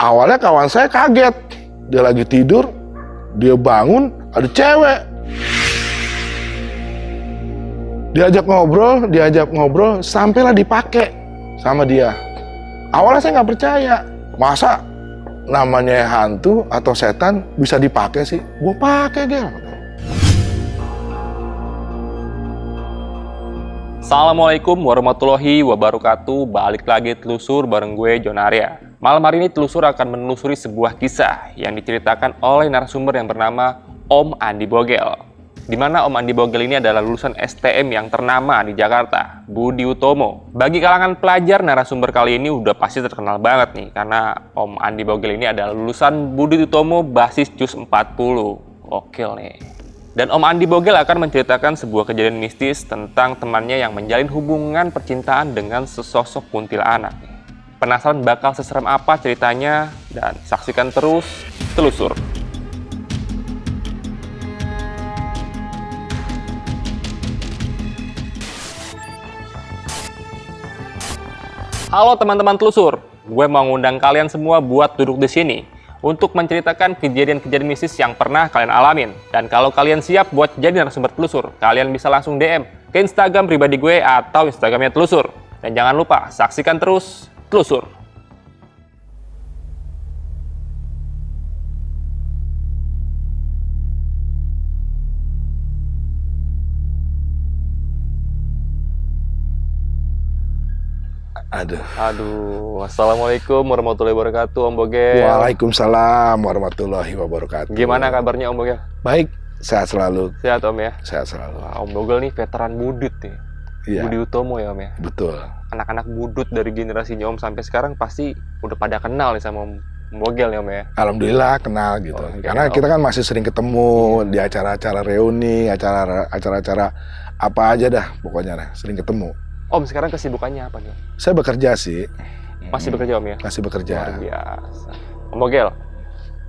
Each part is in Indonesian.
Awalnya kawan saya kaget, dia lagi tidur, dia bangun, ada cewek. Diajak ngobrol, sampailah dipakai sama dia. Awalnya saya nggak percaya, masa namanya hantu atau setan bisa dipakai sih? Gue pakai, Gel. Assalamualaikum warahmatullahi wabarakatuh. Balik lagi telusur bareng gue, John Arya. Malam hari ini telusur akan menelusuri sebuah kisah yang diceritakan oleh narasumber yang bernama Om Andi Bogel. Di mana Om Andi Bogel ini adalah lulusan STM yang ternama di Jakarta, Budi Utomo. Bagi kalangan pelajar, narasumber kali ini udah pasti terkenal banget nih, karena Om Andi Bogel ini adalah lulusan Budi Utomo basis JUS 40. Gokil nih. Dan Om Andi Bogel akan menceritakan sebuah kejadian mistis tentang temannya yang menjalin hubungan percintaan dengan sesosok kuntilanak. Penasaran bakal seserem apa ceritanya? Dan saksikan terus telusur. Halo teman-teman telusur, gue mau ngundang kalian semua buat duduk di sini untuk menceritakan kejadian-kejadian mistis yang pernah kalian alamin. Dan kalau kalian siap buat jadi narasumber telusur, kalian bisa langsung DM ke Instagram pribadi gue atau Instagramnya telusur. Dan jangan lupa saksikan terus telusur. Aduh, assalamualaikum warahmatullahi wabarakatuh, Om Bogel. Waalaikumsalam warahmatullahi wabarakatuh. Gimana kabarnya, Om Bogel? Baik, sehat selalu. Sehat, Om ya? Sehat selalu. Wah, Om Bogel nih veteran Budut nih. Iya. Budi Utomo ya, Om ya? Betul. Anak-anak Budut dari generasinya Om sampai sekarang pasti udah pada kenal nih sama Om Bogel ya, Om ya? Alhamdulillah kenal gitu. Oh, karena kita kan masih sering ketemu di acara-acara reuni, acara-acara apa aja dah pokoknya dah, sering ketemu. Om sekarang kesibukannya apa nih? Saya bekerja sih. Masih bekerja, Om ya? Masih bekerja. Luar biasa.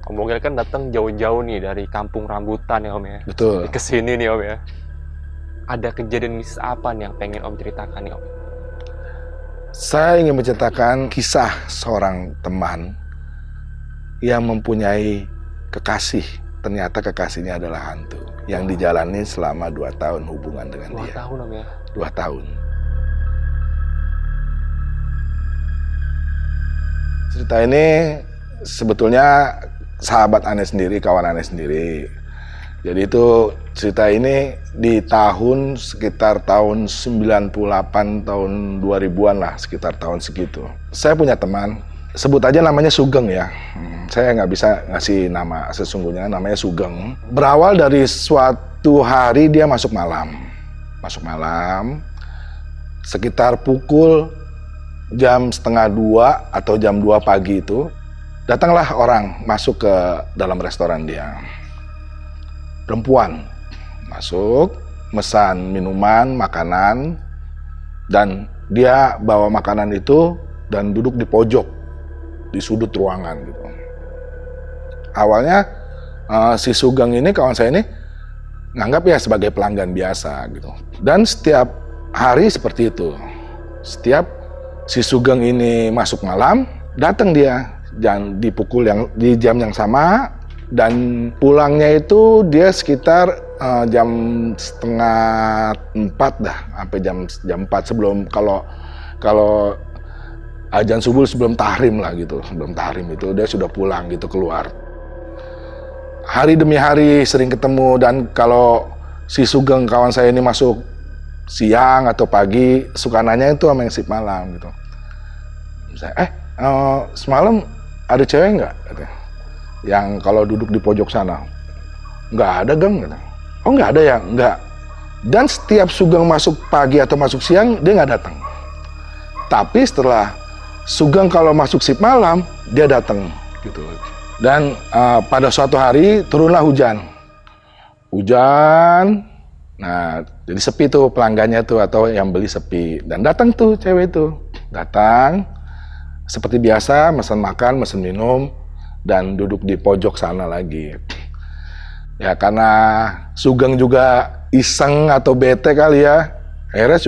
Om Bogel kan datang jauh-jauh nih dari kampung rambutan ya, Om ya? Betul. Kesini nih, Om ya? Ada kejadian mistis apa nih yang pengen Om ceritakan nih, Om? Saya ingin menceritakan kisah seorang teman yang mempunyai kekasih. Ternyata kekasihnya adalah hantu yang dijalani selama 2 tahun hubungan dengan 2 dia. 2 tahun, Om ya? 2 tahun. Cerita ini sebetulnya sahabat Ane sendiri, kawan Ane sendiri. Jadi itu cerita ini di tahun sekitar tahun 98, tahun 2000-an lah, sekitar tahun segitu. Saya punya teman, sebut aja namanya Sugeng ya. Saya nggak bisa ngasih nama sesungguhnya, namanya Sugeng. Berawal dari suatu hari dia masuk malam, sekitar pukul jam 1:30 atau jam 2 pagi itu, datanglah orang masuk ke dalam restoran dia. Perempuan masuk, mesan minuman, makanan, dan dia bawa makanan itu dan duduk di pojok, di sudut ruangan gitu. Awalnya si Sugeng ini, kawan saya ini, nganggap ya sebagai pelanggan biasa gitu. Dan setiap hari seperti itu. Setiap si Sugeng ini masuk malam, datang dia di jam yang sama, dan pulangnya itu dia sekitar jam 3:30 dah, sampai jam 4 sebelum, kalau azan subuh sebelum tahrim lah gitu, sebelum tahrim itu dia sudah pulang gitu, keluar. Hari demi hari sering ketemu, dan kalau si Sugeng kawan saya ini masuk siang atau pagi, suka nanya itu sama yang sip malam gitu. Misalnya, semalam ada cewek nggak? Yang kalau duduk di pojok sana. Nggak ada, Gang. Oh, nggak ada ya? Nggak. Dan setiap Sugeng masuk pagi atau masuk siang, dia nggak datang. Tapi setelah Sugeng kalau masuk sip malam, dia datang gitu. Dan pada suatu hari turunlah hujan. Nah, jadi sepi tuh pelanggannya tuh, atau yang beli sepi. Dan datang tuh cewek itu. Datang, seperti biasa, mesen makan, mesen minum, dan duduk di pojok sana lagi. Ya karena Sugeng juga iseng atau bete kali ya, akhirnya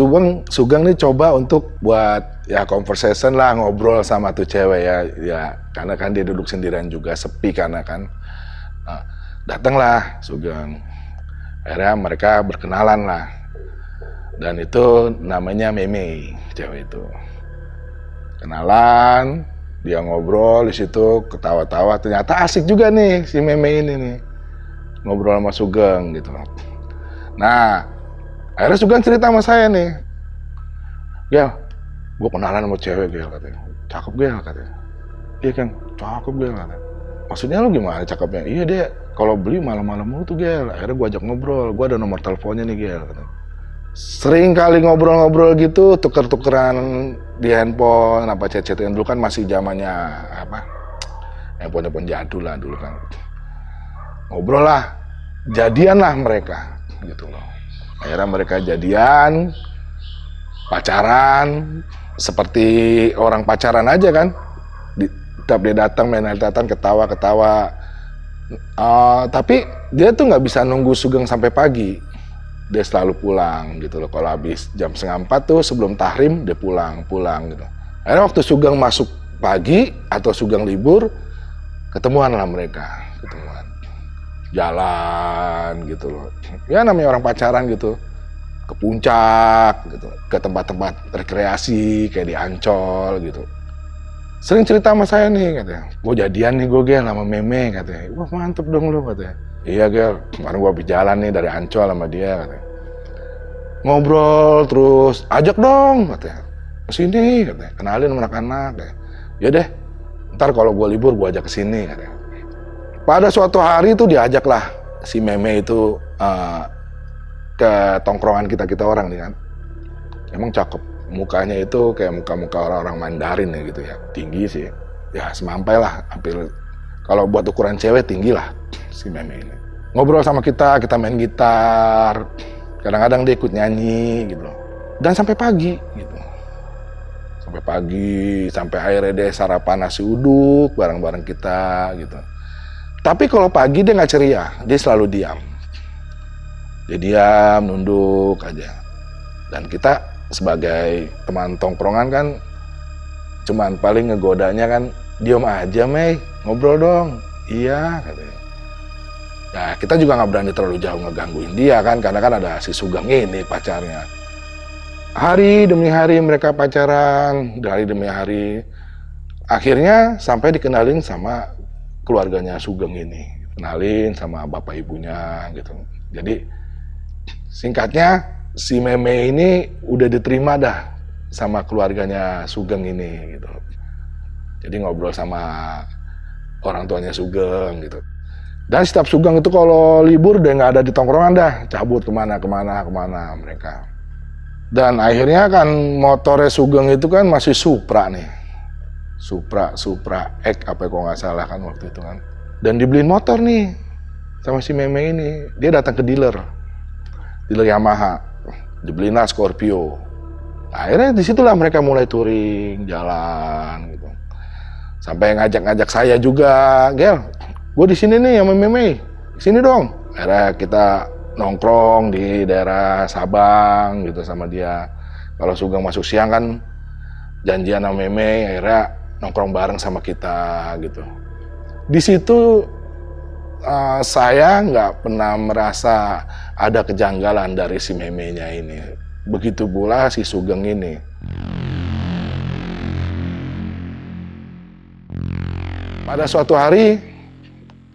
Sugeng nih coba untuk buat ya conversation lah, ngobrol sama tuh cewek ya karena kan dia duduk sendirian juga, sepi karena kan. Nah, datanglah Sugeng. Akhirnya mereka berkenalan lah. Dan itu namanya Meme, cewek itu. Kenalan, dia ngobrol di situ, ketawa-tawa. Ternyata asik juga nih si Meme ini nih, ngobrol sama Sugeng gitu. Nah, akhirnya Sugeng cerita sama saya nih, Gel, gue kenalan sama cewek Gel, katanya. Cakep Gel, katanya. Iya kan, cakep Gel, katanya. Maksudnya lu gimana cakepnya? Iya dia kalau beli malam-malam mulu tuh Gel. Akhirnya gue ajak ngobrol, gue ada nomor teleponnya nih Gel, katanya. Sering kali ngobrol-ngobrol gitu, tuker-tukeran di handphone, apa chat-chatan dulu kan masih zamannya apa? Handphone jadul lah dulu kan. Ngobrol lah, jadian lah mereka, gitu loh. Akhirnya mereka jadian, pacaran, seperti orang pacaran aja kan. Tiap dia datang, main datang, ketawa-ketawa. Tapi dia tuh nggak bisa nunggu Sugeng sampai pagi. Dia selalu pulang gitu loh. Kalau habis jam 3:30 tuh sebelum tahrim dia pulang gitu. Akhirnya waktu Sugeng masuk pagi atau Sugeng libur, ketemuan lah mereka, jalan gitu loh. Ya namanya orang pacaran gitu, ke puncak gitu, ke tempat-tempat rekreasi kayak di Ancol gitu. Sering cerita sama saya nih, katanya, gue jadian nih gue Gel sama Meme, katanya. Wah mantep dong lu, katanya. Iya Gel, kemarin gue habis jalan nih dari Ancol sama dia, katanya. Ngobrol terus, ajak dong, katanya. Kesini, katanya, kenalin sama anak-anak, katanya. Ya deh, ntar kalau gue libur gue ajak kesini, katanya. Pada suatu hari itu diajaklah si Meme itu ke tongkrongan kita orang nih kan. Emang cakep, mukanya itu kayak muka-muka orang-orang Mandarin ya gitu ya, tinggi sih, ya semampai lah, hampir kalau buat ukuran cewek tinggi lah si Meme ini. Ngobrol sama kita main gitar, kadang-kadang dia ikut nyanyi gitu, dan sampai pagi gitu. Sampai akhirnya dia sarapan nasi uduk bareng-bareng kita gitu. Tapi kalau pagi dia nggak ceria, dia selalu diam. Dia diam, nunduk aja. Dan kita sebagai teman tongkrongan kan, cuman paling ngegodanya kan, diam aja Mei, ngobrol dong. Iya, katanya. Ya kita juga nggak berani terlalu jauh ngegangguin dia kan, karena kan ada si Sugeng ini pacarnya. Hari demi hari mereka pacaran, hari demi hari. Akhirnya sampai dikenalin sama keluarganya Sugeng ini, kenalin sama bapak ibunya gitu. Jadi singkatnya si Meme ini udah diterima dah sama keluarganya Sugeng ini gitu. Jadi ngobrol sama orang tuanya Sugeng gitu. Dan setiap Sugeng itu kalau libur dia nggak ada di tongkrongan dah, cabut kemana mereka. Dan akhirnya kan motornya Sugeng itu kan masih Supra nih. Supra X apa kok nggak salah kan waktu itu kan. Dan dibeliin motor nih sama si Meme ini. Dia datang ke dealer Yamaha, dibeliin lah Scorpio. Akhirnya disitulah mereka mulai touring, jalan gitu. Sampai ngajak saya juga, Gel, gue di sini nih sama Meme, sini dong. Akhirnya kita nongkrong di daerah Sabang gitu sama dia. Kalau Sugeng masuk siang kan janjian sama Meme, akhirnya nongkrong bareng sama kita gitu. Di situ saya nggak pernah merasa ada kejanggalan dari si Meme-nya ini. Begitu pula si Sugeng ini. Pada suatu hari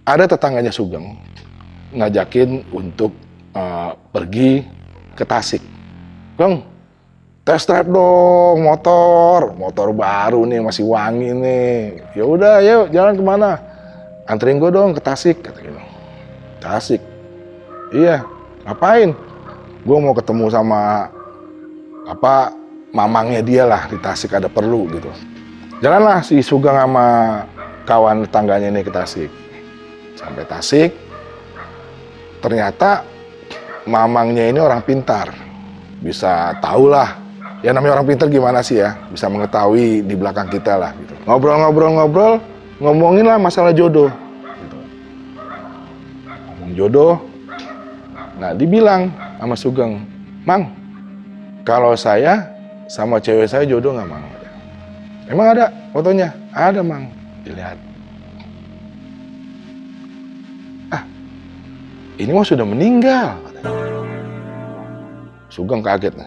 ada tetangganya Sugeng ngajakin untuk pergi ke Tasik. Bang, test drive dong motor baru nih, masih wangi nih. Ya udah, yuk jalan kemana? Anterin gue dong ke Tasik, kata gitu. Tasik? Iya, ngapain? Gue mau ketemu sama mamangnya dia lah di Tasik, ada perlu gitu. Jalanlah si Sugeng sama kawan tetangganya ini ke Tasik. Sampai Tasik, ternyata mamangnya ini orang pintar, bisa tahulah. Ya namanya orang pintar gimana sih ya, bisa mengetahui di belakang kita lah gitu. Ngobrol, ngomongin lah masalah jodoh gitu. Ngomong jodoh, nah dibilang sama Sugeng, Mang, kalau saya sama cewek saya jodoh nggak Mang? Emang ada fotonya? Ada, Mang. Dilihat. Ah, ini mah sudah meninggal. Sugeng kaget.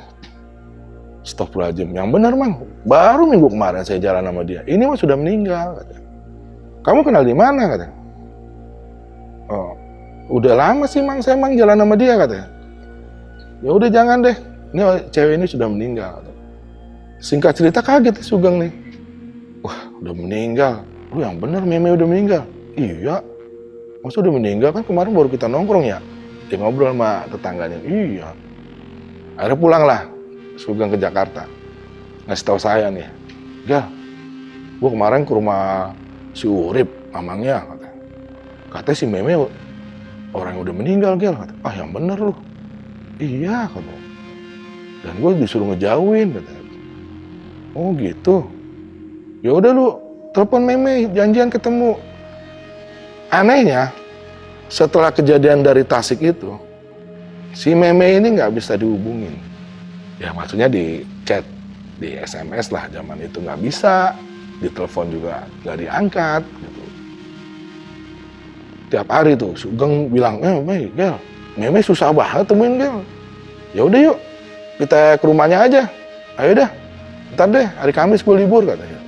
Astagfirullahaladzim. Yang benar, Mang. Baru minggu kemarin saya jalan sama dia. Ini mah sudah meninggal. Kamu kenal di mana? Katanya. Oh, udah lama sih, Mang. Saya Mang jalan sama dia, katanya. Ya udah jangan deh. Ini cewek ini sudah meninggal. Singkat cerita kaget Sugeng nih. Wah, udah meninggal. Lu yang bener, Meme udah meninggal. Iya. Masa udah meninggal, kan kemarin baru kita nongkrong ya. Dia ngobrol sama tetangganya. Iya. Akhirnya pulang lah Sugeng ke Jakarta. Ngasih tahu saya nih. Gal, gua kemarin ke rumah si Urip, mamangnya. Katanya si Meme orang yang udah meninggal, Gal. Ah, yang bener lu. Iya, katanya. Dan gue disuruh ngejauhin, katanya. Oh gitu. Ya udah lu telepon Meme, janjian ketemu. Anehnya, setelah kejadian dari Tasik itu, si Meme ini nggak bisa dihubungin. Ya maksudnya di chat, di SMS lah, zaman itu nggak bisa, di telepon juga nggak diangkat. Gitu. Tiap hari tuh Sugeng bilang, Gel, Meme susah banget temuin Gel. Ya udah yuk, kita ke rumahnya aja. Ayo dah, ntar deh hari Kamis gue libur, katanya.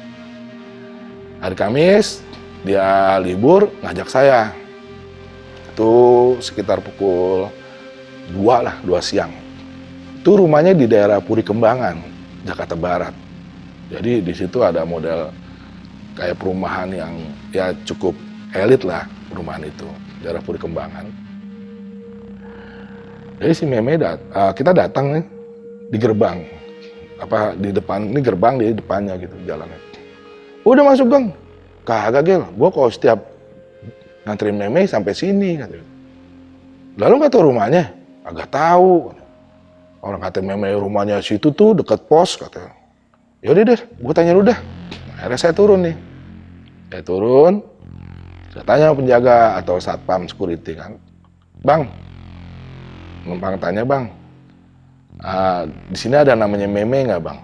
Hari Kamis dia libur, ngajak saya. Itu sekitar pukul 2 siang. Itu rumahnya di daerah Puri Kembangan, Jakarta Barat. Jadi di situ ada model kayak perumahan yang ya cukup elit lah, perumahan itu, daerah Puri Kembangan. Jadi si Meme kita datang nih di gerbang, di depan, ini gerbang di depannya gitu jalannya. Udah masuk Gang. Kagak Gel, gua kalau setiap nganterin Meme sampai sini katanya. Lalu nggak tahu rumahnya? Agak tahu. Orang kata Meme rumahnya situ tuh dekat pos katanya. Yaudah deh, gua tanya lu dah. Akhirnya saya turun nih. Saya turun, saya tanya penjaga atau satpam security kan. Bang, numpang tanya Bang, di sini ada namanya Meme nggak Bang?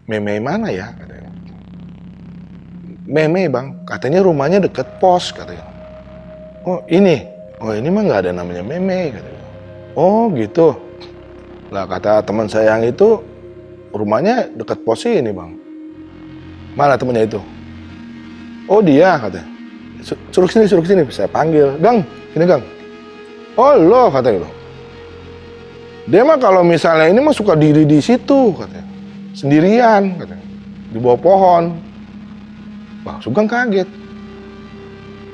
Meme mana ya? Katanya. Meme Bang, katanya rumahnya deket pos katanya. Oh ini mah nggak ada namanya Meme katanya. Oh gitu. Lah kata teman saya yang itu rumahnya deket pos ini Bang. Mana temennya itu? Oh dia katanya. Suruh sini, saya panggil. Gang, sini Gang. Oh lo katanya lo. Dia mah kalau misalnya ini mah suka diri di situ katanya. Sendirian katanya. Di bawah pohon. Wah, Sugeng kaget.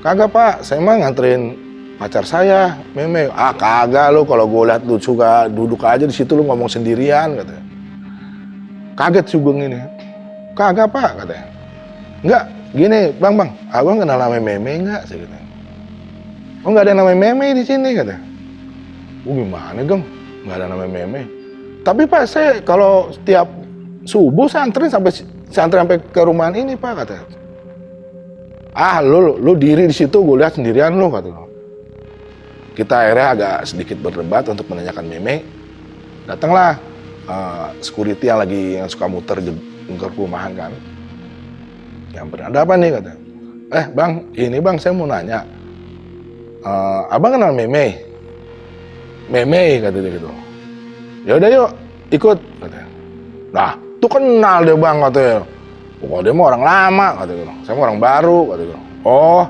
Kagak Pak, saya mah nganterin pacar saya, Meme. Ah kagak lo, kalau gue lihat lu suka duduk aja di situ lu ngomong sendirian katanya. Kaget Sugeng ini. Kagak Pak katanya. Enggak, gini Bang, abang kenal namanya Meme enggak? Saya katanya. Oh nggak ada namanya Meme di sini katanya. Oh gimana Geng? Nggak ada namanya Meme. Tapi Pak, saya kalau setiap subuh saya anterin sampai ke rumahan ini Pak katanya. Ah, lu diri di situ, gue lihat sendirian lu katanya. Kita akhirnya agak sedikit berdebat untuk menanyakan Meme. Datanglah security yang suka muter ke perumahan kan. Yang berada apa nih katanya. Bang, ini Bang saya mau nanya. Abang kenal Meme? Meme katanya gitu. Ya udah yuk, ikut katanya. Nah, tuh kenal deh Bang katanya. Oh, dia mau orang lama katanya. Saya mau orang baru katanya. Oh,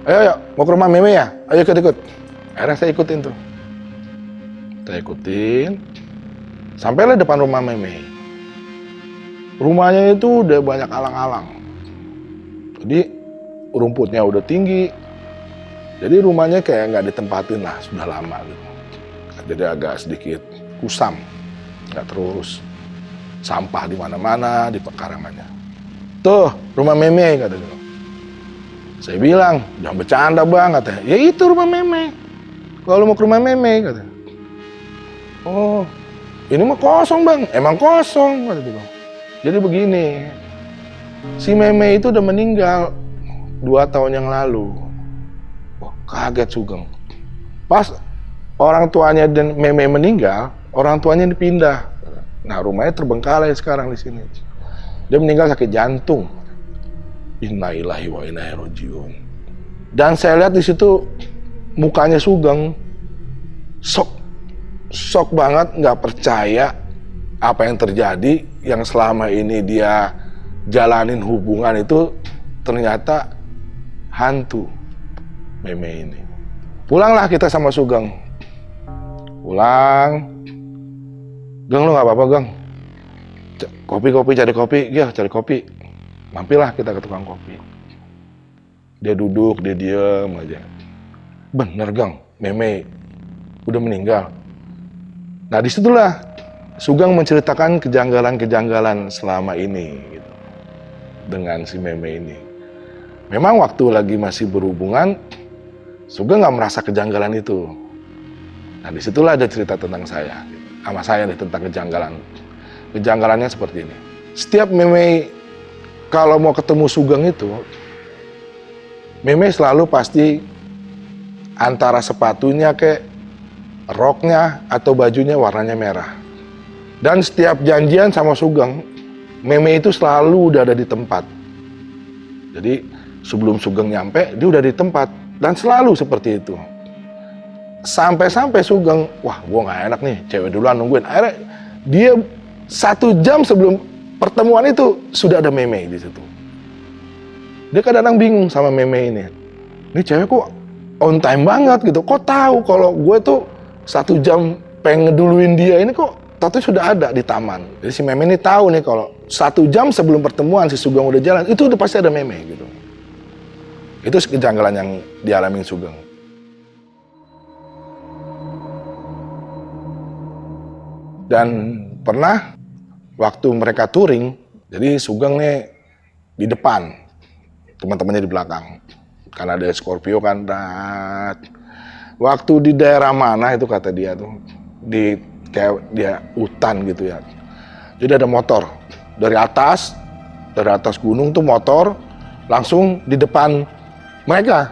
ayo mau ke rumah Meme ya? Ayo ikut. Akhirnya saya ikutin tuh. Saya ikutin. Sampailah depan rumah Meme. Rumahnya itu udah banyak alang-alang. Jadi rumputnya udah tinggi. Jadi rumahnya kayak nggak ditempatin lah, sudah lama gitu. Jadi agak sedikit kusam, nggak terurus. Sampah di mana-mana, di pekarangannya. Tuh, rumah Meme katanya. Saya bilang, jangan bercanda Bang katanya. Ya itu rumah Meme. Kalau mau ke rumah Meme katanya. Oh, ini mah kosong Bang. Emang kosong katanya Bang. Jadi begini, si Meme itu udah meninggal 2 tahun yang lalu. Wah, kaget Sugeng. Pas orang tuanya dan Meme meninggal, orang tuanya dipindah. Nah, rumahnya terbengkalai sekarang di sini. Dia meninggal sakit jantung. Innalillahi wa inna ilaihi rajiun. Dan saya lihat di situ mukanya Sugeng shock banget, nggak percaya apa yang terjadi, yang selama ini dia jalanin hubungan itu ternyata hantu Meme ini. Pulanglah kita sama Sugeng. Pulang. Geng, lu nggak apa-apa, Geng? Kopi, cari kopi. Ya, cari kopi. Mampirlah kita ke tukang kopi. Dia duduk, dia diem aja. Bener, Geng, Meme udah meninggal. Nah, disitulah Sugeng menceritakan kejanggalan-kejanggalan selama ini gitu, dengan si Meme ini. Memang waktu lagi masih berhubungan, Sugeng nggak merasa kejanggalan itu. Nah, disitulah ada cerita tentang saya, sama saya nih tentang kejanggalan. Kejanggalannya seperti ini. Setiap Meme kalau mau ketemu Sugeng itu, Meme selalu pasti antara sepatunya ke roknya atau bajunya warnanya merah. Dan setiap janjian sama Sugeng, Meme itu selalu udah ada di tempat. Jadi sebelum Sugeng nyampe, dia udah di tempat. Dan selalu seperti itu. Sampai-sampai Sugeng, wah gua gak enak nih, cewek duluan nungguin. Akhirnya dia 1 jam sebelum pertemuan itu sudah ada Meme di situ. Dia kadang-kadang bingung sama Meme ini. Ini cewek kok on time banget gitu. Kok tahu kalau gue tuh 1 jam pengen ngeduluin dia ini kok tapi sudah ada di taman. Jadi si Meme ini tahu nih kalau 1 jam sebelum pertemuan si Sugeng udah jalan, itu udah pasti ada Meme gitu. Itu kejanggalan yang dialami Sugeng. Dan pernah waktu mereka touring, jadi Sugeng nih di depan, teman-temannya di belakang. Karena ada Scorpio kan. Waktu di daerah mana itu kata dia tuh, di kayak dia hutan gitu ya. Jadi ada motor dari atas gunung tuh motor langsung di depan mereka.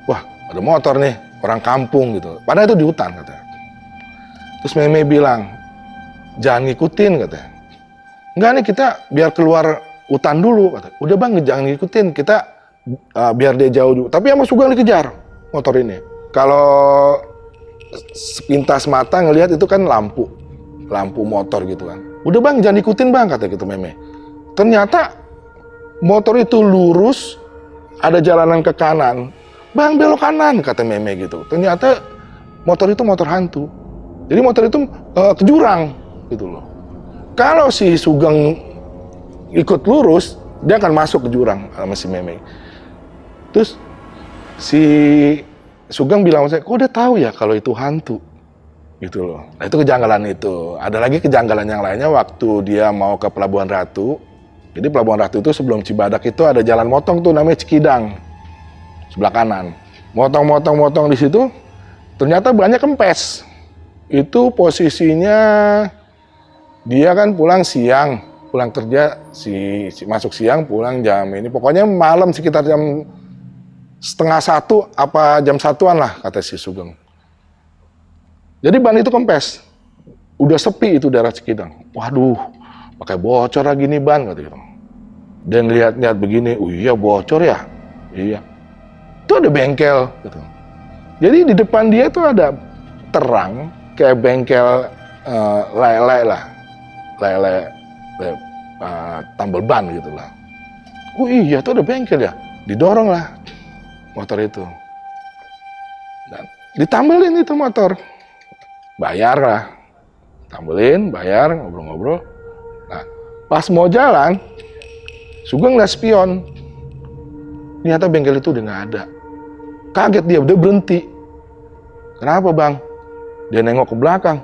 Wah, ada motor nih, orang kampung gitu. Padahal itu di hutan katanya. Terus Meme bilang, jangan ngikutin katanya. Enggak nih, kita biar keluar hutan dulu katanya. Udah bang, jangan ngikutin, kita biar dia jauh dulu. Tapi sama Sugeng dikejar motor ini. Kalau sepintas mata ngelihat itu kan lampu motor gitu kan. Udah bang, jangan ikutin bang kata gitu Meme. Ternyata motor itu lurus, ada jalanan ke kanan. Bang belok kanan kata Meme gitu. Ternyata motor itu motor hantu. Jadi motor itu ke jurang gitu loh. Kalau si Sugeng ikut lurus, dia akan masuk ke jurang sama si Meme. Terus si Sugeng bilang sama saya, kok udah tahu ya kalau itu hantu? Gitu loh. Nah itu kejanggalan itu. Ada lagi kejanggalan yang lainnya waktu dia mau ke Pelabuhan Ratu. Jadi Pelabuhan Ratu itu sebelum Cibadak itu ada jalan motong tuh namanya Cikidang. Sebelah kanan. Motong di situ, ternyata banyak kempes. Itu posisinya dia kan pulang siang, pulang kerja masuk siang, pulang jam ini. Pokoknya malam sekitar jam 12:30 apa jam 1-an lah kata si Sugeng. Jadi ban itu kempes. Udah sepi itu daerah Cikidang. Waduh, pakai bocor lagi nih ban kata gitu. Dan lihat-lihat begini, oh iya bocor ya. Iya. Itu ada bengkel gitu. Jadi di depan dia itu ada terang kayak bengkel lele lah. Lele tambal ban gitu lah. Oh iya, itu ada bengkel ya. Didorong lah motor itu. Dan ditambelin itu motor. Bayar lah. Tambelin, bayar, ngobrol-ngobrol. Nah, pas mau jalan, Sugeng lihat spion. Ternyata bengkel itu udah nggak ada. Kaget dia berhenti. Kenapa bang? Dia nengok ke belakang.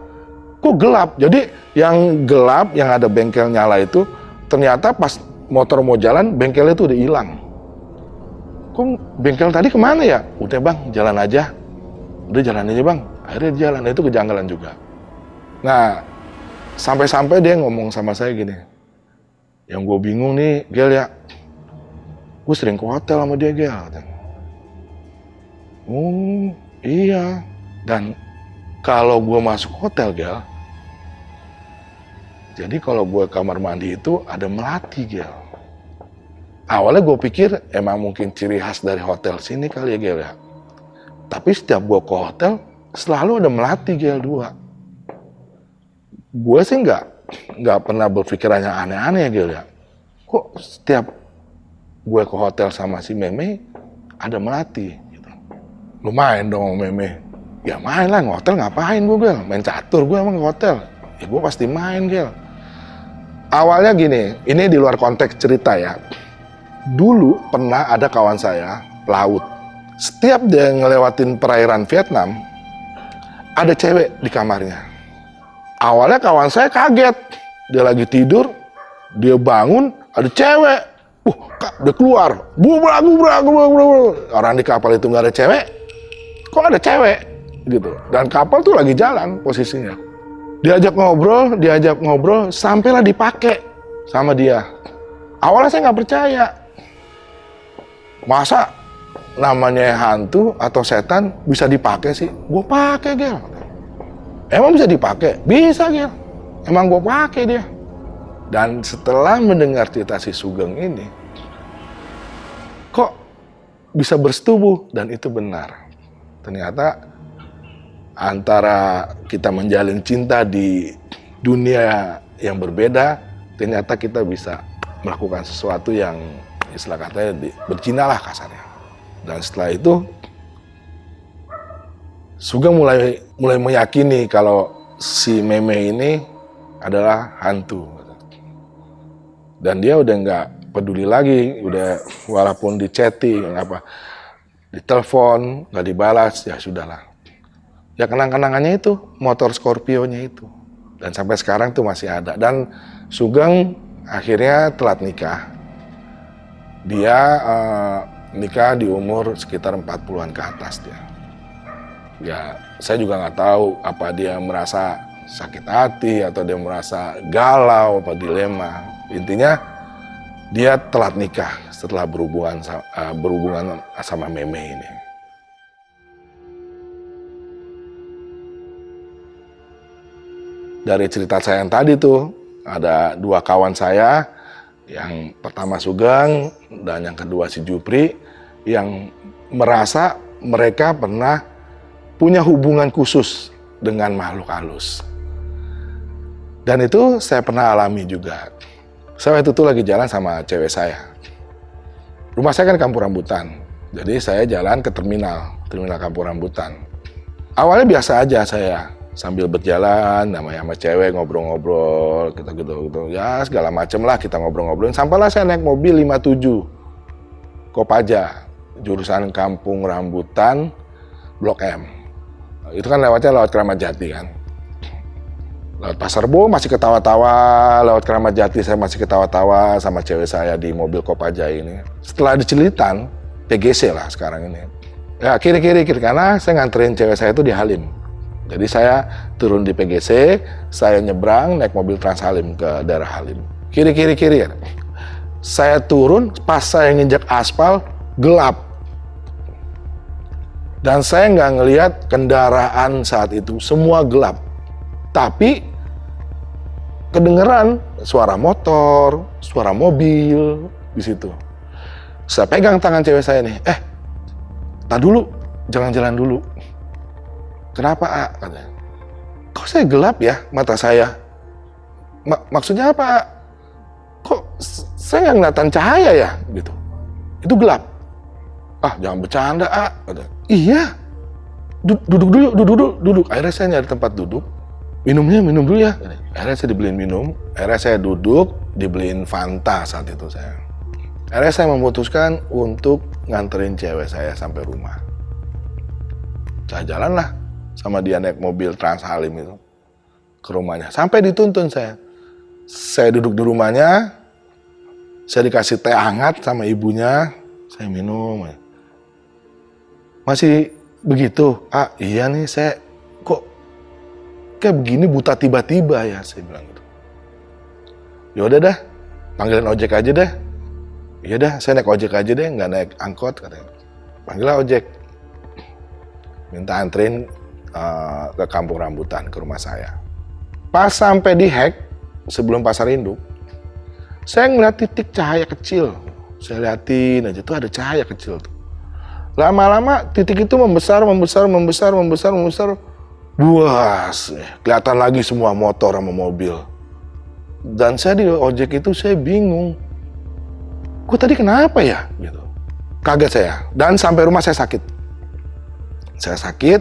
Kok gelap? Jadi yang gelap, yang ada bengkel nyala itu, ternyata pas motor mau jalan, bengkelnya itu udah hilang. Kok bengkel tadi kemana ya? Udah bang, jalan aja. Udah jalan aja bang. Akhirnya jalan, itu kejanggalan juga. Nah, sampai-sampai dia ngomong sama saya gini. Yang gue bingung nih, Gel ya. Gue sering ke hotel sama dia, Gel. Oh, iya. Dan kalau gue masuk hotel, Gel. Jadi kalau gue kamar mandi itu ada melati, Gel. Awalnya gue pikir emang mungkin ciri khas dari hotel sini kali ya Gel ya. Tapi setiap gue ke hotel selalu ada melati Gel 2. Gue sih nggak pernah berpikiran yang aneh-aneh ya Gel ya. Kok setiap gue ke hotel sama si Meme ada melati gitu. Lu main dong Meme. Ya main lah, hotel ngapain gue Gel? Main catur gue emang ke hotel. Ya gue pasti main Gel. Awalnya gini, ini di luar konteks cerita ya. Dulu pernah ada kawan saya, pelaut. Setiap dia ngelewatin perairan Vietnam, ada cewek di kamarnya. Awalnya kawan saya kaget. Dia lagi tidur, dia bangun, ada cewek. Dia keluar. Bubrak. Orang di kapal itu nggak ada cewek. Kok ada cewek? Gitu. Dan kapal tuh lagi jalan posisinya. Diajak ngobrol, sampailah dipakai sama dia. Awalnya saya nggak percaya. Masa namanya hantu atau setan bisa dipakai sih? Gue pakai Gel. Emang bisa dipakai? Bisa Gel. Emang gue pakai dia. Dan setelah mendengar cerita si Sugeng ini, kok bisa bersetubuh? Dan itu benar. Ternyata antara kita menjalin cinta di dunia yang berbeda, ternyata kita bisa melakukan sesuatu yang istilah katanya berzina lah kasarnya. Dan setelah itu Sugeng mulai meyakini kalau si Meme ini adalah hantu. Dan dia udah nggak peduli lagi, udah walaupun di chatting apa, di telepon nggak dibalas, ya sudahlah. Ya kenang-kenangannya itu motor Scorpio-nya itu. Dan sampai sekarang tuh masih ada. Dan Sugeng akhirnya telat nikah. Dia nikah di umur sekitar 40-an ke atas dia. Ya, saya juga nggak tahu apa dia merasa sakit hati atau dia merasa galau apa dilema. Intinya dia telat nikah setelah berhubungan sama Meme ini. Dari cerita saya yang tadi tuh, ada 2 kawan saya, yang pertama Sugeng dan yang kedua si Jupri, yang merasa mereka pernah punya hubungan khusus dengan makhluk halus. Dan itu saya pernah alami juga. Saya waktu itu lagi jalan sama cewek saya. Rumah saya kan Kampung Rambutan, jadi saya jalan ke terminal Kampung Rambutan. Awalnya biasa aja saya, sambil berjalan sama cewek ngobrol-ngobrol gitu. Ya segala macem lah kita ngobrol-ngobrolin. Sampailah saya naik mobil 57 Kopaja, jurusan Kampung Rambutan Blok M. Itu kan lewatnya lewat Keramat Jati kan. Lewat Pasar Rebo masih ketawa-tawa, lewat Keramat Jati saya masih ketawa-tawa sama cewek saya di mobil Kopaja ini. Setelah di Cilitan, PGC lah sekarang ini. Ya kiri karena saya nganterin cewek saya itu di Halim. Jadi saya turun di PGC, saya nyebrang naik mobil Trans Halim ke daerah Halim. Kiri. Saya turun, pas saya nginjak aspal, gelap. Dan saya nggak ngelihat kendaraan saat itu, semua gelap. Tapi kedengeran suara motor, suara mobil di situ. Saya pegang tangan cewek saya nih, tak dulu, jangan jalan dulu. Kenapa, A? Katanya. Kok saya gelap ya mata saya? Maksudnya apa, A? Kok saya nggak kelihatan cahaya ya? Gitu. Itu gelap. Ah, jangan bercanda, A. Katanya. Iya. Duduk. Akhirnya saya nyari tempat duduk. Minum dulu ya. Akhirnya saya dibeliin minum. Akhirnya saya duduk, dibeliin Fanta saat itu saya. Akhirnya saya memutuskan untuk nganterin cewek saya sampai rumah. Saya jalan lah sama dia naik mobil Trans Halim itu ke rumahnya. Sampai dituntun saya. Saya duduk di rumahnya, saya dikasih teh hangat sama ibunya, saya minum. Masih begitu? Ah, iya nih saya kok kayak begini buta tiba-tiba ya, saya bilang gitu. Yaudah dah, panggilin ojek aja deh. Iya dah, saya naik ojek aja deh, nggak naik angkot katanya. Panggillah ojek. Minta anterin ke Kampung Rambutan, ke rumah saya. Pas sampai di Hek, sebelum Pasar Induk, saya ngeliat titik cahaya kecil Saya liatin aja, tuh ada cahaya kecil tuh. Lama-lama titik itu membesar. Buas, kelihatan lagi semua motor sama mobil. Dan saya di ojek itu saya bingung. Gue tadi kenapa ya? Gitu. Kaget saya. Dan sampai rumah saya sakit. Saya sakit,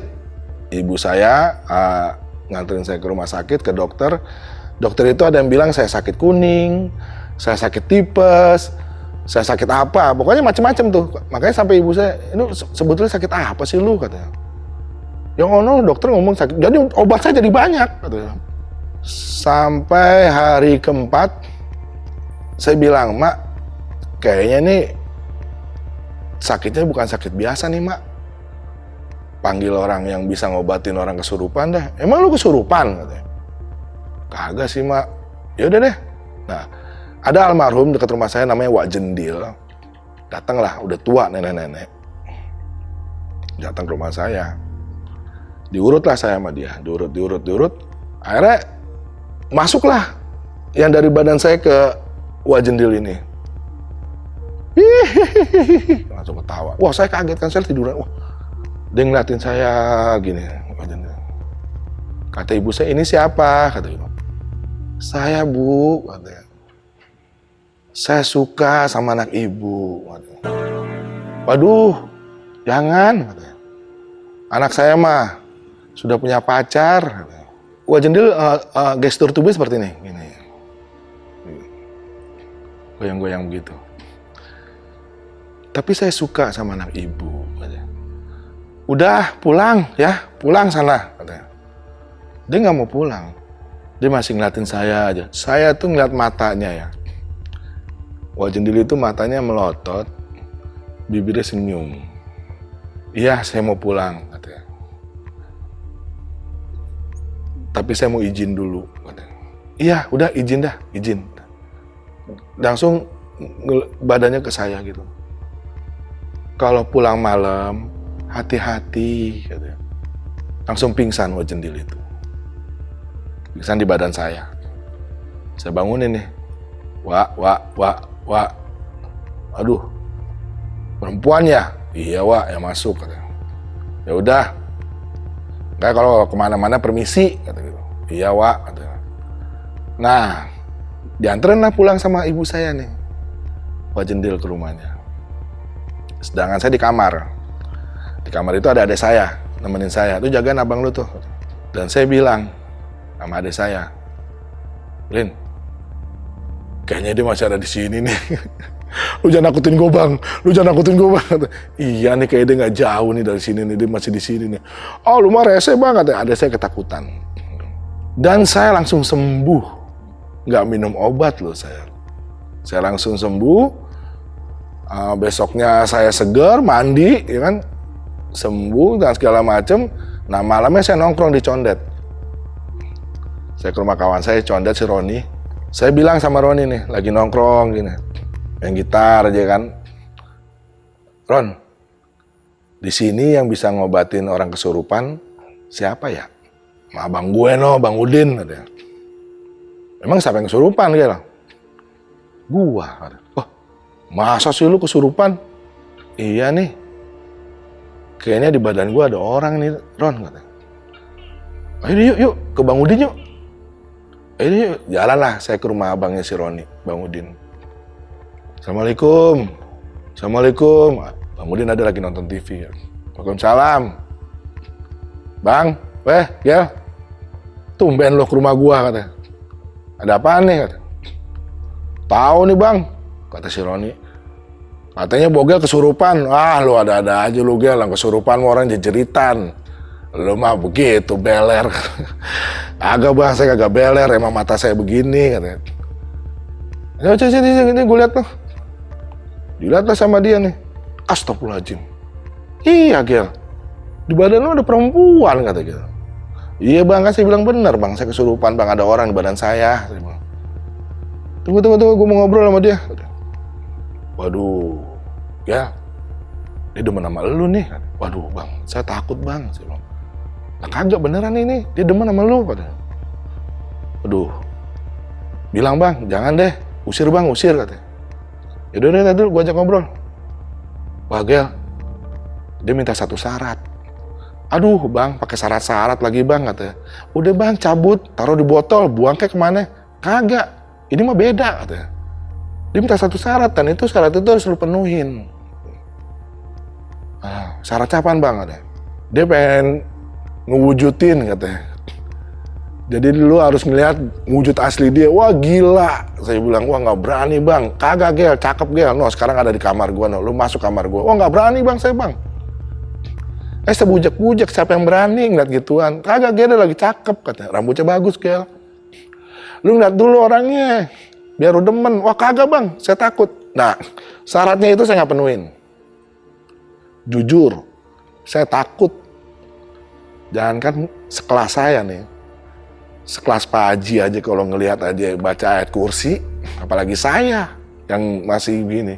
ibu saya nganterin saya ke rumah sakit, ke dokter. Dokter itu ada yang bilang saya sakit kuning, saya sakit tipes, saya sakit apa. Pokoknya macam-macam tuh. Makanya sampai ibu saya, ini sebetulnya sakit apa sih lu? Katanya. Yang ono dokter ngomong sakit, jadi obat saya jadi banyak. Katanya. Sampai hari keempat, saya bilang, Mak, kayaknya nih sakitnya bukan sakit biasa nih, Mak. Panggil orang yang bisa ngobatin orang kesurupan dah. Emang lu kesurupan? Katanya. Kagak sih, Mak. Ya udah deh. Nah, ada almarhum dekat rumah saya namanya Wak Jendil. Datanglah, udah tua nenek-nenek. Datang ke rumah saya. Diurutlah saya sama dia. Diurut. Akhirnya masuklah yang dari badan saya ke Wak Jendil ini. Hihihi. Langsung ketawa. Wah, saya kaget kan, saya tiduran. Wah, dia ngeliatin saya gini. Wak Jendil. Kata ibu saya, ini siapa? Kata ibu. Saya, Bu. Katanya. Saya suka sama anak ibu. Katanya. Waduh, jangan. Katanya. Anak saya mah sudah punya pacar. Wak Jendil gestur tubuh seperti ini. Gini. Goyang-goyang begitu. Tapi saya suka sama anak ibu. Katanya. Udah pulang ya, pulang sana. Katanya. Dia nggak mau pulang. Dia masih ngeliatin saya aja. Saya tuh ngeliat matanya ya. Wak Jendil itu matanya melotot, bibirnya senyum. Iya, saya mau pulang, katanya. Tapi saya mau izin dulu, katanya. Iya, udah izin dah, izin. Langsung badannya ke saya gitu. Kalau pulang malam, hati-hati, katanya. Langsung pingsan Wak Jendil itu. Pingsan di badan saya. Saya bangunin nih. Wak. Aduh, perempuan ya? Iya, Wak, yang masuk, katanya. Ya udah. Kayak kalau kemana-mana permisi, kata gitu. Iya, Wak, katanya. Nah, dianterin lah pulang sama ibu saya nih. Wak Jendil ke rumahnya. Sedangkan saya di kamar. Di kamar itu ada adik saya, nemenin saya. Tuh jagain abang lu tuh. Dan saya bilang sama adik saya, Lin, kayaknya dia masih ada di sini nih. Lu jangan nakutin gue, Bang. Iya nih, kayaknya dia nggak jauh nih dari sini nih. Dia masih di sini nih. Oh, lu mah rese banget. Ada saya ketakutan. Dan saya langsung sembuh. Nggak minum obat loh saya. Saya langsung sembuh. Besoknya saya seger, mandi, ya kan, sembuh dan segala macem. Nah, malamnya saya nongkrong di Condet. Saya ke rumah kawan saya, Condet, si Roni. Saya bilang sama Roni nih, lagi nongkrong gini, main gitar aja kan. Ron, di sini yang bisa ngobatin orang kesurupan siapa ya? Abang gue no, Bang Udin. Katanya. Emang siapa yang kesurupan? Gitu. Gua. Wah, masa sih lu kesurupan? Iya nih. Kayaknya di badan gua ada orang nih, Ron. Katanya. Ayo yuk, ke Bang Udin yuk. Ini jalan lah saya ke rumah abangnya si Roni, Bang Udin. Assalamualaikum. Bang Udin ada lagi nonton TV. Waalaikumsalam. Bang, Gel. Tumben lo ke rumah gua, katanya. Ada apaan nih, kata. Tahu nih, Bang, kata si Roni. Katanya Bogel kesurupan. Ah, lu ada-ada aja lu, Gel, yang kesurupan orang jejeritan. Lu mah begitu, beler. Agak, Bang, saya kagak beler, emang mata saya begini, katanya. Sini, gue lihat tuh. Dilihatlah sama dia nih. Astagfirullahaladzim. Iya, Gel. Di badan lu ada perempuan, kata gitu. Iya, Bang, kan saya bilang benar, Bang. Saya kesurupan, Bang, ada orang di badan saya. Saya bilang, tunggu, gue mau ngobrol sama dia. Waduh, ya, dia demen sama lu nih. Waduh, Bang, saya takut, Bang. Saya bilang, nah, kagak beneran ini, dia demen sama lu, katanya. Waduh, bilang, Bang, jangan deh, usir, Bang, usir, katanya. Yaudah dulu gue ajak ngobrol. Wah Gel, dia minta satu syarat. Aduh bang, pakai syarat-syarat lagi bang katanya. Udah bang, cabut, taruh di botol, buang kayak kemana? Kagak, ini mah beda katanya. Dia minta satu syarat, dan itu syarat itu harus lu penuhin. Syaratnya apaan bang katanya? Dia pengen ngewujudin katanya. Jadi lu harus ngeliat wujud asli dia. Wah gila, saya bilang, wah nggak berani bang. Kagak Gel, cakep Gel. No, sekarang ada di kamar gua, no. Lu masuk kamar gua. Wah nggak berani bang, saya bang. Sebujak-bujak, siapa yang berani ngeliat gituan? Kagak Gel, dia lagi cakep katanya. Rambutnya bagus Gel. Lu ngeliat dulu orangnya, biar lu demen. Wah kagak bang, saya takut. Nah, syaratnya itu saya nggak penuhin. Jujur, saya takut. Jangankan sekelas saya nih. Sekelas Pak Haji aja kalau ngelihat aja baca ayat kursi, apalagi saya yang masih begini.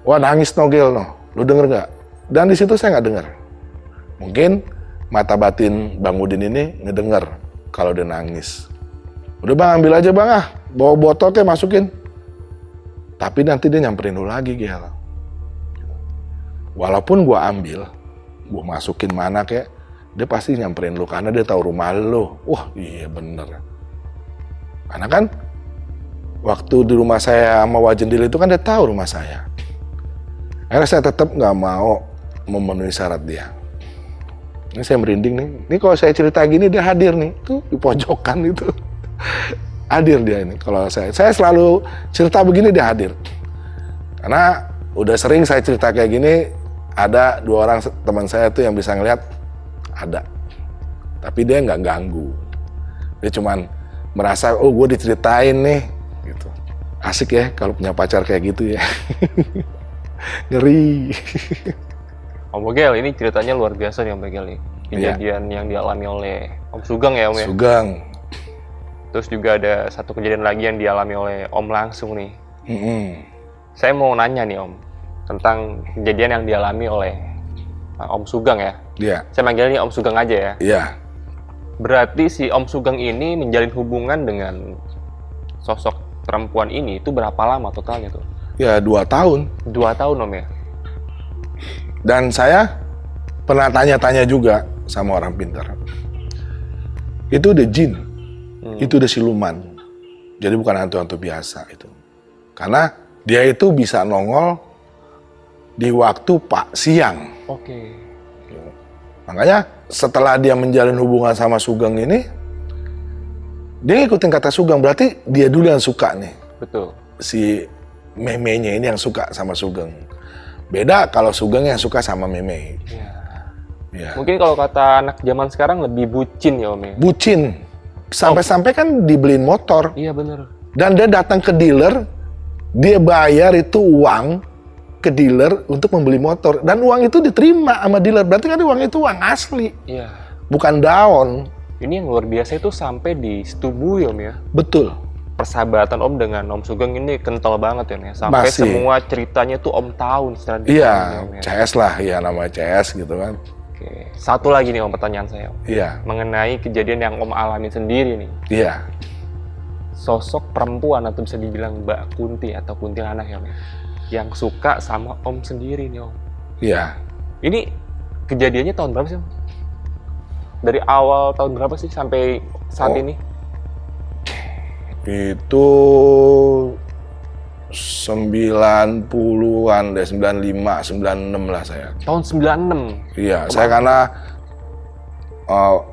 Wah nangis no Gel no, lu denger gak? Dan di situ saya nggak dengar. Mungkin mata batin Bang Udin ini ngedenger kalau dia nangis. Udah bang, ambil aja bang bawa botol kayak masukin. Tapi nanti dia nyamperin lu lagi Gel. Walaupun gua ambil, gua masukin mana kayak, dia pasti nyamperin lu karena dia tahu rumah lu. Wah iya bener. Karena kan waktu di rumah saya sama Wajendil itu kan dia tahu rumah saya. Akhirnya saya tetap nggak mau memenuhi syarat dia. Ini saya merinding nih. Ini kalau saya cerita gini dia hadir nih. Tuh di pojokan itu. Hadir dia ini. Kalau saya selalu cerita begini dia hadir. Karena udah sering saya cerita kayak gini, ada 2 orang teman saya tuh yang bisa ngeliat. Ada, tapi dia nggak ganggu. Dia cuman merasa, oh gue diceritain nih, gitu. Asik ya kalau punya pacar kayak gitu ya. Ngeri. Om Bogel, ini ceritanya luar biasa nih Om Bogel nih. Kejadian yang dialami oleh Om Sugeng ya Om ya? Sugeng. Terus juga ada satu kejadian lagi yang dialami oleh Om langsung nih. Saya mau nanya nih Om, tentang kejadian yang dialami oleh Om Sugeng ya? Iya. Saya manggilnya Om Sugeng aja ya? Iya. Berarti si Om Sugeng ini menjalin hubungan dengan sosok perempuan ini itu berapa lama totalnya tuh? Ya 2 tahun. 2 tahun Om ya? Dan saya pernah tanya-tanya juga sama orang pintar. Itu udah jin, itu udah siluman. Jadi bukan hantu-hantu biasa itu. Karena dia itu bisa nongol di waktu siang. Oke. Makanya setelah dia menjalin hubungan sama Sugeng ini, dia ngikutin kata Sugeng, berarti dia dulu yang suka nih. Betul. Si memenya ini yang suka sama Sugeng. Beda kalau Sugeng yang suka sama meme. Ya. Mungkin kalau kata anak zaman sekarang lebih bucin ya Om ya? Bucin. Sampai-sampai kan dibeliin motor. Iya bener. Dan dia datang ke dealer, dia bayar itu uang ke dealer untuk membeli motor, dan uang itu diterima sama dealer, berarti kan uang itu uang asli. Iya. Bukan daun. Ini yang luar biasa itu sampai disetubui Om ya. Betul. Persahabatan Om dengan Om Sugeng ini kental banget ya, sampai Masih. Semua ceritanya tuh Om tahu setelah Iya, Om, ya. CS lah, ya namanya CS gitu kan. Oke. Satu lagi nih Om pertanyaan saya Om. Iya. Mengenai kejadian yang Om alami sendiri nih. Iya. Sosok perempuan atau bisa dibilang Mbak Kunti atau kuntilanak ya Om, yang suka sama Om sendiri nih Om. Iya. Ini kejadiannya tahun berapa sih Om? Dari awal tahun berapa sih sampai saat ini? Itu 90-an deh, 95, 96 lah saya. Tahun 96? Iya, saya karena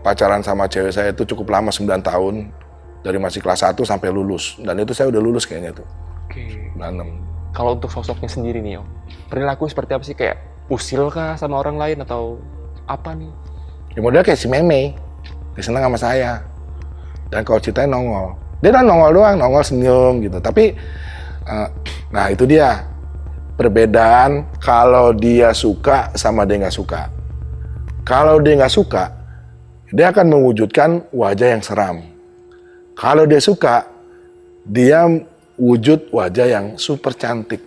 pacaran sama cewek saya itu cukup lama, 9 tahun. Dari masih kelas 1 sampai lulus. Dan itu saya udah lulus kayaknya tuh. Oke. 96. Kalau untuk sosoknya sendiri nih Om, perilaku seperti apa sih? Kayak usil kah sama orang lain atau apa nih? Ya model kayak si Meme. Dia senang sama saya. Dan kalau ceritanya nongol. Dia kan nongol doang, nongol senyum gitu. Tapi, nah itu dia. Perbedaan kalau dia suka sama dia nggak suka. Kalau dia nggak suka, dia akan mewujudkan wajah yang seram. Kalau dia suka, dia wujud wajah yang super cantik.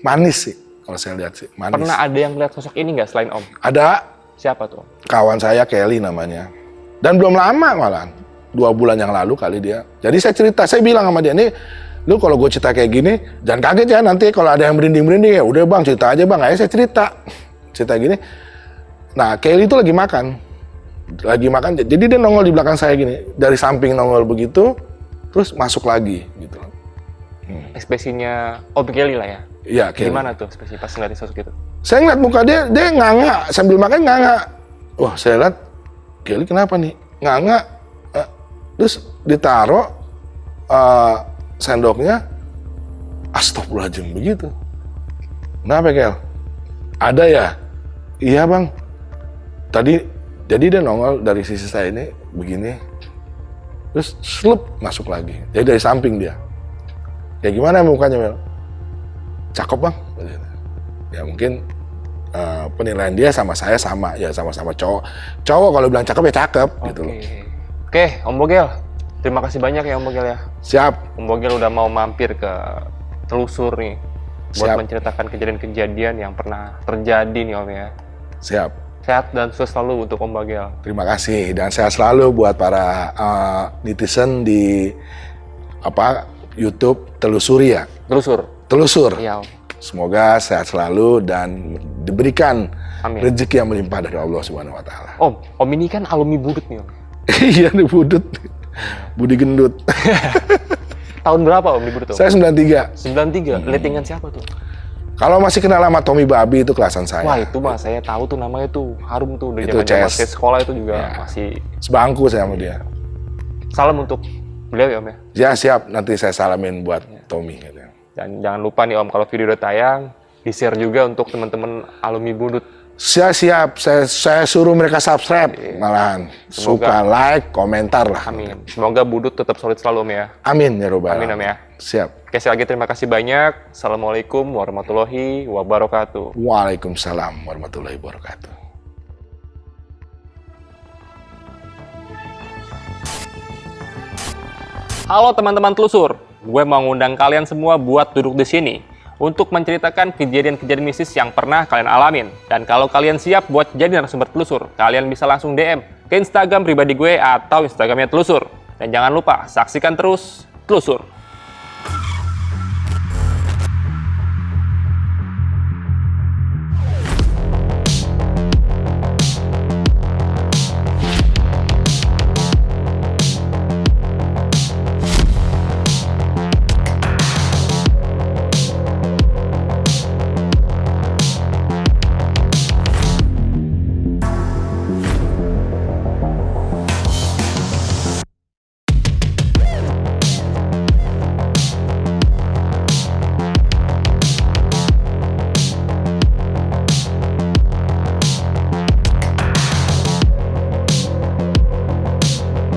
Manis sih, kalau saya lihat sih. Manis. Pernah ada yang lihat sosok ini nggak selain Om? Ada. Siapa tuh Om? Kawan saya Kelly namanya. Dan belum lama malahan. 2 bulan yang lalu kali dia. Jadi saya cerita, saya bilang sama dia, nih Lu kalau gue cerita kayak gini, jangan kaget ya nanti kalau ada yang merinding-merinding, ya udah bang cerita aja bang, ayo saya cerita gini. Nah Kelly itu lagi makan, jadi dia nongol di belakang saya gini, dari samping nongol begitu, terus masuk lagi gitu. Ekspresinya Om Kelly lah ya? Iya Kelly. Gimana tuh ekspresi pas ngeliatin sosok itu? Saya ngeliat muka dia nganga, sambil makan nganga. Wah saya lihat, Kelly kenapa nih? Nganga, terus ditaruh sendoknya, astagfirullahaladzim begitu. Kenapa Kel? Ada ya? Iya bang. Jadi dia nongol dari sisi saya ini begini, terus slup masuk lagi. Jadi dari samping dia. Kayak gimana mukanya Mel? Cakep bang. Ya mungkin penilaian dia sama saya sama, ya sama-sama cowok. Cowok kalau bilang cakep ya cakep gitu loh. Oke, Om Bogel. Terima kasih banyak ya Om Bogel ya. Siap. Om Bogel udah mau mampir ke Telusur nih buat Siap. menceritakan kejadian-kejadian yang pernah terjadi nih Om ya. Siap. Sehat dan sukses selalu untuk Om Bogel. Terima kasih dan sehat selalu buat para netizen di YouTube Telusuri ya. Telusur. Iya Om. Semoga sehat selalu dan diberikan Amin. rezeki yang melimpah dari Allah Subhanahu wa taala. Om ini kan alumni Budut nih Om. Iya nih Budut. Budi gendut. Tahun berapa Om di Budut Om? Saya 93. 93. Lettingan siapa tuh? Kalau masih kenal sama Tommy Babi itu kelasan saya. Wah itu mah saya tahu tuh namanya tuh harum tuh. Dari Itu zaman CS. saya sekolah itu juga Ya. masih. Sebangku saya sama dia. Salam untuk beliau ya Om ya. Ya siap, nanti saya salamin buat Tommy. Gitu. Dan jangan lupa nih Om, kalau video udah tayang, di-share juga untuk teman-teman alumni Budut. Siap, saya suruh mereka subscribe, malahan Semoga. suka like, komentar lah. Amin. Semoga Budut tetap solid selalu Om ya. Amin ya robbal. Amin Om ya. Siap. Oke, sekali lagi terima kasih banyak. Assalamualaikum warahmatullahi wabarakatuh. Waalaikumsalam warahmatullahi wabarakatuh. Halo teman-teman Telusur, gue mau ngundang kalian semua buat duduk di sini untuk menceritakan kejadian-kejadian mistis yang pernah kalian alamin. Dan kalau kalian siap buat jadi narasumber Telusur, kalian bisa langsung DM ke Instagram pribadi gue atau Instagramnya Telusur. Dan jangan lupa saksikan terus Telusur.